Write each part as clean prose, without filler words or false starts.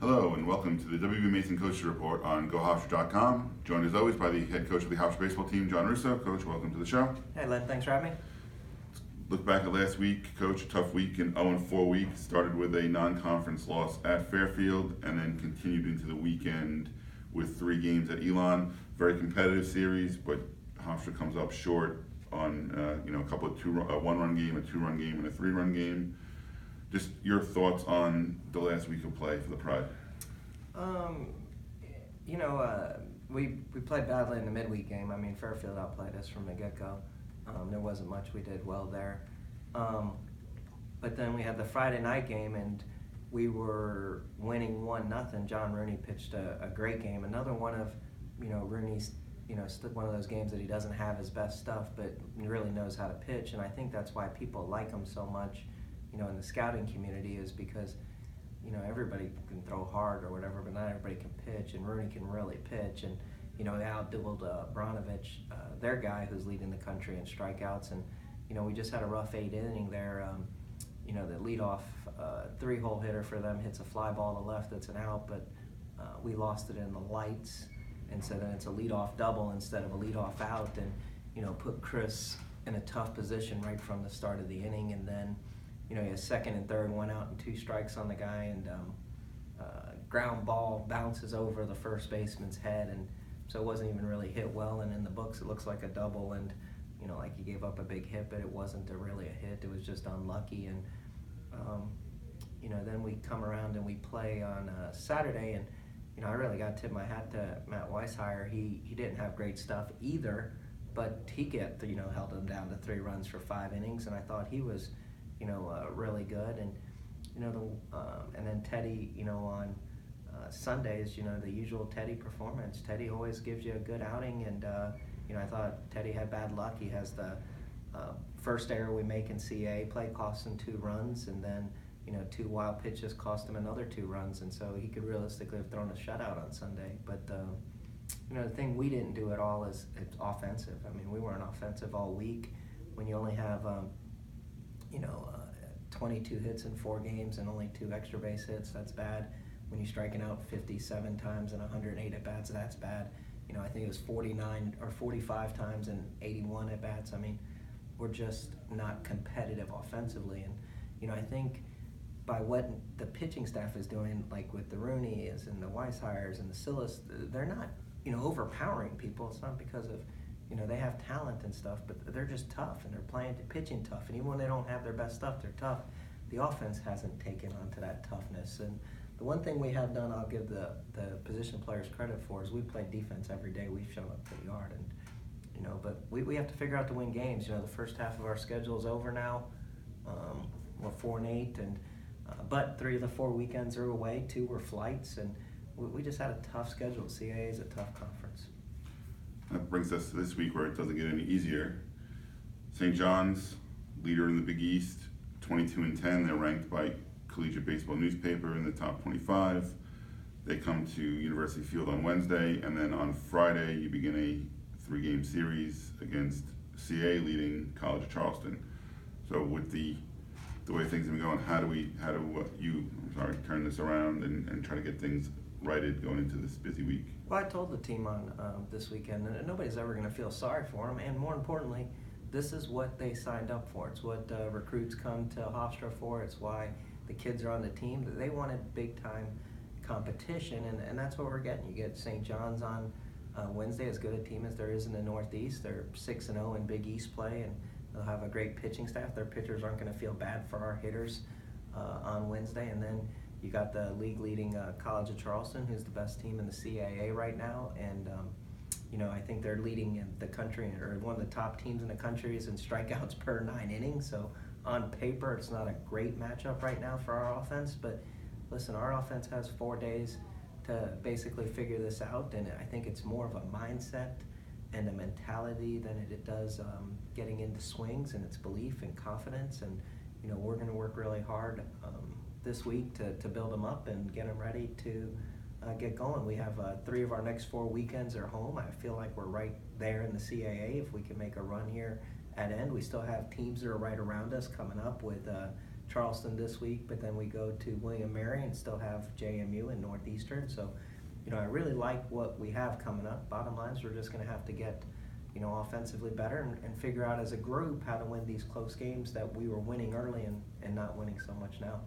Hello and welcome to the WB Mason Coach Report on GoHofstra.com. Joined as always by the head coach of the Hofstra baseball team, John Russo. Coach, welcome to the show. Hey Len, thanks for having me. Look back at last week, Coach, a tough week, an 0-4 week. Started with a non-conference loss at Fairfield and then continued into the weekend with 3 games at Elon. Very competitive series, but Hofstra comes up short on a couple of a 1-run game, a 2-run game, and a 3-run game. Just your thoughts on the last week of play for the Pride. We played badly in the midweek game. I mean, Fairfield outplayed us from the get-go. There wasn't much we did well there. But then we had the Friday night game, and we were winning 1-0. John Rooney pitched a great game. Another one of, Rooney's, one of those games that he doesn't have his best stuff, but he really knows how to pitch. And I think that's why people like him so much, in the scouting community, is because, everybody can throw hard or whatever, but not everybody can pitch, and Rooney can really pitch. And, they out-doubled Branovich, their guy who's leading the country in strikeouts. And, we just had a rough 8th inning there. The leadoff 3-hole hitter for them hits a fly ball to left that's an out, but we lost it in the lights. And so then it's a leadoff double instead of a leadoff out, and, put Chris in a tough position right from the start of the inning. And then, his second and third, 1 out and 2 strikes on the guy, and ground ball bounces over the first baseman's head, and so it wasn't even really hit well. And in the books, it looks like a double, and like he gave up a big hit, but it wasn't really a hit. It was just unlucky. And then we come around and we play on Saturday, and I really got to tip my hat to Matt Weishire. He didn't have great stuff either, but he held them down to 3 runs for 5 innings, and I thought he was really good. And and then Teddy, on Sundays, the usual Teddy performance. Teddy always gives you a good outing, and I thought Teddy had bad luck. He has the first error we make in CA play costs him 2 runs, and then 2 wild pitches cost him another 2 runs, and so he could realistically have thrown a shutout on Sunday. But the thing we didn't do at all is it's offensive. I mean, we weren't offensive all week. When you only have 22 hits in 4 games and only 2 extra base hits, that's bad. When you're striking out 57 times and 108 at bats, that's bad. I think it was 49 or 45 times and 81 at bats. I mean, we're just not competitive offensively. And I think by what the pitching staff is doing, like with the Rooney's and the Weishires and the Silas, they're not overpowering people. It's not because of they have talent and stuff, but they're just tough, and they're pitching tough. And even when they don't have their best stuff, they're tough. The offense hasn't taken on to that toughness. And the one thing we have done, I'll give the position players credit for, is we play defense every day. We've shown up pretty hard, and but we have to figure out to win games. The first half of our schedule is over now. We're 4-8, and but 3 of the 4 weekends are away. 2 were flights, and we just had a tough schedule. CAA is a tough conference. That brings us to this week where it doesn't get any easier. St. John's, leader in the Big East, 22-10. They're ranked by Collegiate Baseball Newspaper in the top 25. They come to University Field on Wednesday, and then on Friday you begin a 3-game series against CA leading College of Charleston. So with the way things have been going, how do you turn this around and try to get things righted going into this busy week? Well, I told the team on this weekend that nobody's ever going to feel sorry for them, and more importantly, this is what they signed up for. It's what recruits come to Hofstra for. It's why the kids are on the team. They wanted big-time competition, and that's what we're getting. You get St. John's on Wednesday, as good a team as there is in the Northeast. They're 6-0 in Big East play, and they'll have a great pitching staff. Their pitchers aren't going to feel bad for our hitters on Wednesday. And then you got the league-leading College of Charleston, who's the best team in the CAA right now, and I think they're leading in the country, or one of the top teams in the country is in strikeouts per 9 innings. So on paper, it's not a great matchup right now for our offense. But listen, our offense has 4 days to basically figure this out, and I think it's more of a mindset and a mentality than it does getting into swings, and it's belief and confidence. And we're going to work really hard this week to build them up and get them ready to get going. We have 3 of our next 4 weekends are home. I feel like we're right there in the CAA if we can make a run here at end. We still have teams that are right around us coming up with Charleston this week, but then we go to William Mary and still have JMU and Northeastern. So, I really like what we have coming up. Bottom line is we're just going to have to get, offensively better and figure out as a group how to win these close games that we were winning early and not winning so much now.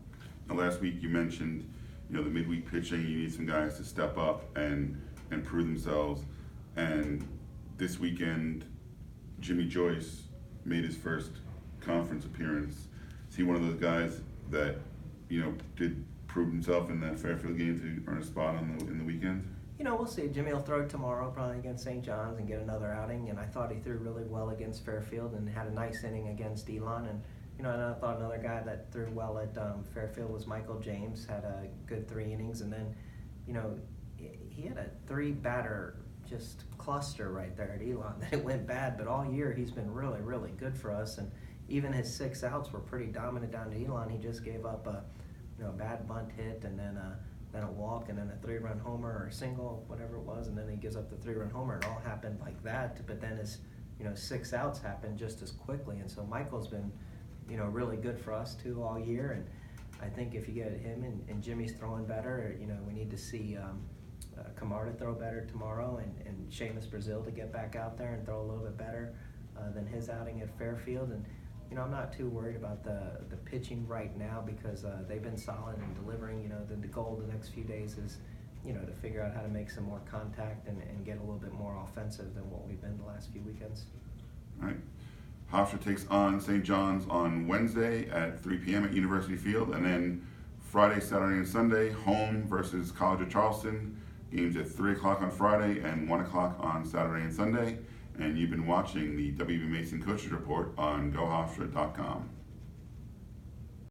Now, last week you mentioned, the midweek pitching, you need some guys to step up and prove themselves. And this weekend, Jimmy Joyce made his first conference appearance. Is he one of those guys that, did prove himself in that Fairfield game to earn a spot in the weekend? We'll see. Jimmy will throw tomorrow probably against St. John's and get another outing. And I thought he threw really well against Fairfield and had a nice inning against Elon. And, and I thought another guy that threw well at Fairfield was Michael James, had a good 3 innings. And then, he had a 3-batter just cluster right there at Elon. It went bad, but all year he's been really, really good for us. And even his 6 outs were pretty dominant down to Elon. He just gave up a bad bunt hit and then a walk and then a 3-run homer or a single, whatever it was, and then he gives up the 3-run homer. It all happened like that, but then his 6 outs happened just as quickly. And so Michael's been really good for us too all year. And I think if you get him and Jimmy's throwing better, we need to see Kamar to throw better tomorrow and Seamus Brazil to get back out there and throw a little bit better than his outing at Fairfield. And I'm not too worried about the pitching right now because they've been solid and delivering. The goal the next few days is to figure out how to make some more contact and get a little bit more offensive than what we've been the last few weekends. All right. Hofstra takes on St. John's on Wednesday at 3 p.m. at University Field, and then Friday, Saturday, and Sunday, home versus College of Charleston. Games at 3 o'clock on Friday and 1 o'clock on Saturday and Sunday. And you've been watching the WB Mason Coaches Report on GoHofstra.com.